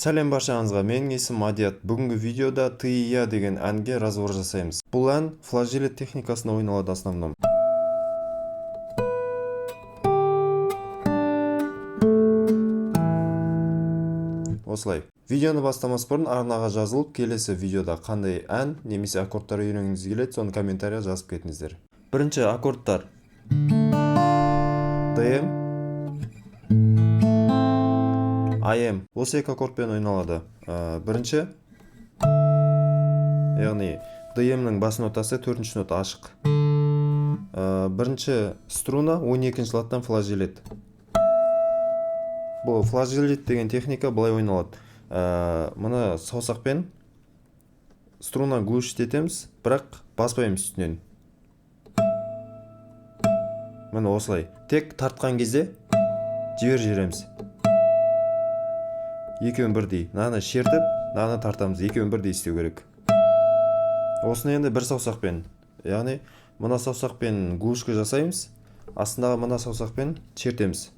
Сәлем баршаңызға, менің есім Мадият. Бүгінгі видеода «Ты и я» деген әнге разбор жасаймыз. Бұл ән флажелет техникасында ойналады основном. Осылай. Видеоны бастамас бұрын арнаға жазылып, келесі видеода қандай ән немесе аккордтар үйренгіңіз келеді, соны комментария жазып кетіңіздер. Бірінші аккордтар. ДМ, АМ. Осы екі аккордпен ойналады. Бірінші, яғни ДМнің бас нотасы 4-ші нота ашық. Бірінші струна 12-ші латтан флажелет. Бұл флажелет деген техника былай ойналады. Мұны саусақпен струна глушить етеміз, бірақ баспаймыз үстінен. Мұны осылай. Тек тартқан кезде жібереміз. Екеуін бірдей. Наны шертіп, наны тартамыз. Екеуін бірдей істеу керек. Осыны енді бір саусақпен. Яғни, мына саусақпен глушка жасаймыз. Астындағы мына саусақпен шертеміз.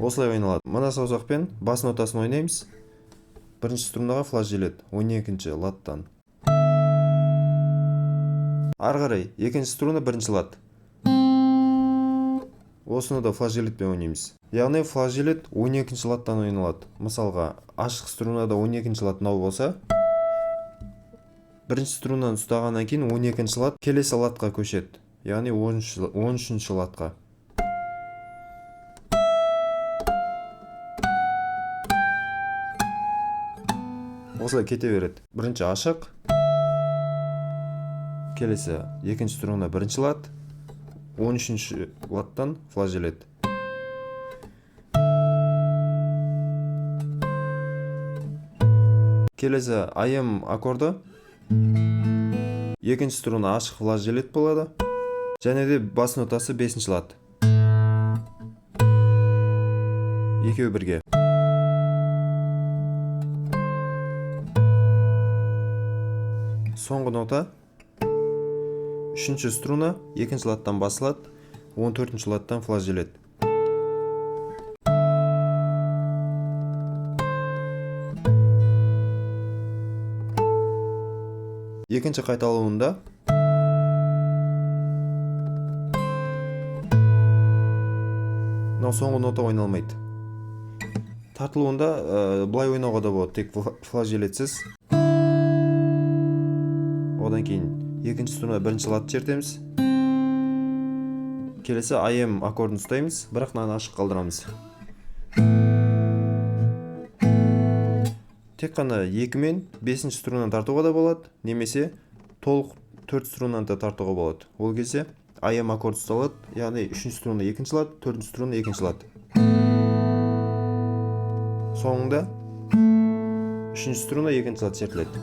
Осылай ойналады. Мына саусақпен бас нотасын ойнаймыз. Бірінші струнаға флажелет 12-ші латтан. Арғарай, екінші струна бірінші лад. Осыны да флажелетпен ойнаймыз. Яғни флажелет 12-ші латтан ойналады. Мысалға, ашық струнада 12-ші лад мынау болса, бірінші струнаны ұстағаннан кейін 12-ші лад келесі ладқа көшеді. Яғни 13-ші ладқа. Осылай кете береді. Бірінші ашық, келесі екінші струна бірінші лад, 13-ші ладтан флажелет. Келесі АМ аккорды, екінші струна ашық флажелет болады, және де бас нотасы 5-ші лад. Екеуі бірге. Соңғы нота 3-ші струна 2-ші ладтан басылады, 14-ші ладтан флажелет. Екінші қайталауында мынау соңғы нота ойналмайды. Тартылуында былай ойнауға да болады, тек флажелетсіз. Одан кейін екінші струна бірінші лад шертеміз. Келесі АМ аккордын ұстаймыз, бірақ наны ашық қалдырамыз. Тек қана 2 мен 5-ші струнаны тартуға да болады, немесе толық 4 струнаны да тартуға болады. Ол кезде АМ аккорд ұсталады, яғни 3-ші струна 2-ші лад, 4-ші струна 2-ші лад. Соңында 3-ші струна 2-ші лад шертіледі.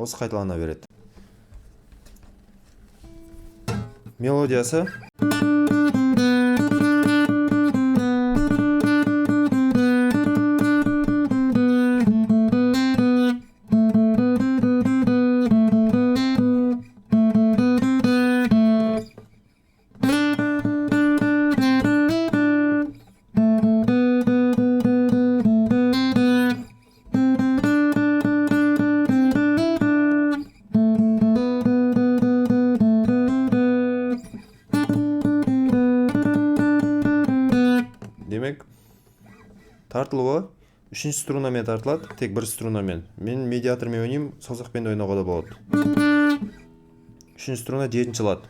Осы қайталана береді. Мелодиясы. Демек, тартылуы 3-ші струнамен тартылады, тек бір струнамен. Мен медиатормен ойнайым, саусақпен ойнауға да болады. 3-ші струна 7-ші лад.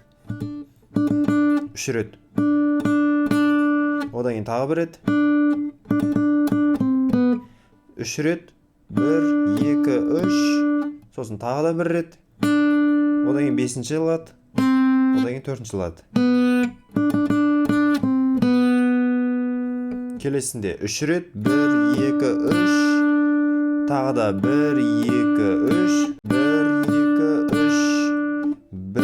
3 рет. Одан кейін тағы бір рет. 3 рет. 1, 2, 3. Сосын тағы да бір рет. Одан кейін 5-ші лад. Одан кейін 4-ші лад. Келесінде 3 рет, 1, 2, 3, тағы да 1, 2, 3, 1, 2, 3, 1,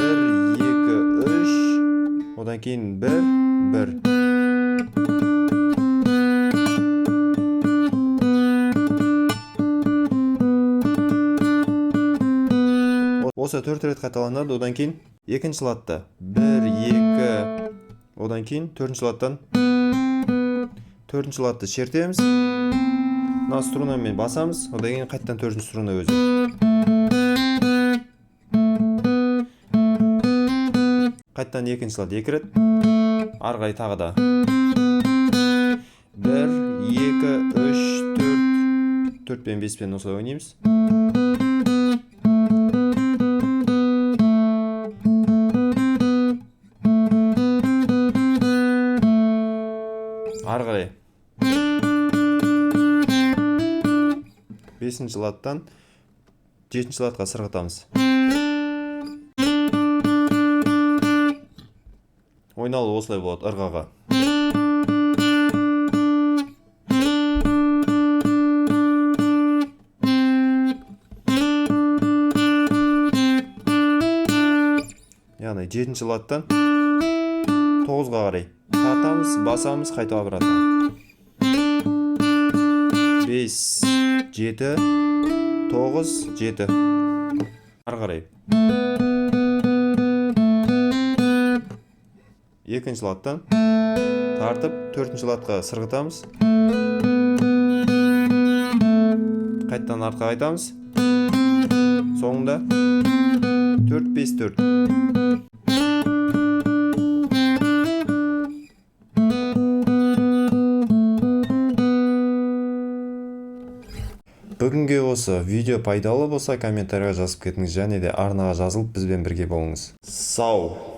2, 3, одан кейін 1, 1. Осы 4 рет қайталанады. Одан кейін екінші латта 1 2, одан кейін 4-ші латтан 4-ші латты шертеміз. Мына струнамен басамыз. Одан кейін қайттан 4-ші струна өзі. Қайттан екінші лат 2 рет. Арғай тағы да 1 2 3 4 пен 5 пен осылай ойнаймыз. Арғай 5-ші латтан 7-ші латқа сырғытамыз. Ойналы осылай болады ырғаға. Яғни 7-ші латтан 9-ға қарай тартамыз, басамыз, қайта обратно. 5 7 9 7. Ары қарай. Екінші латтан тартып, 4-ші латқа сырғытамыз. Қайттан артқа қайтамыз. Соңында 4 5 4. Бүгінге осы видео пайдалы болса, комментарийға жазып кетіңіз, және де арнаға жазылып бізбен бірге болыңыз. Сау!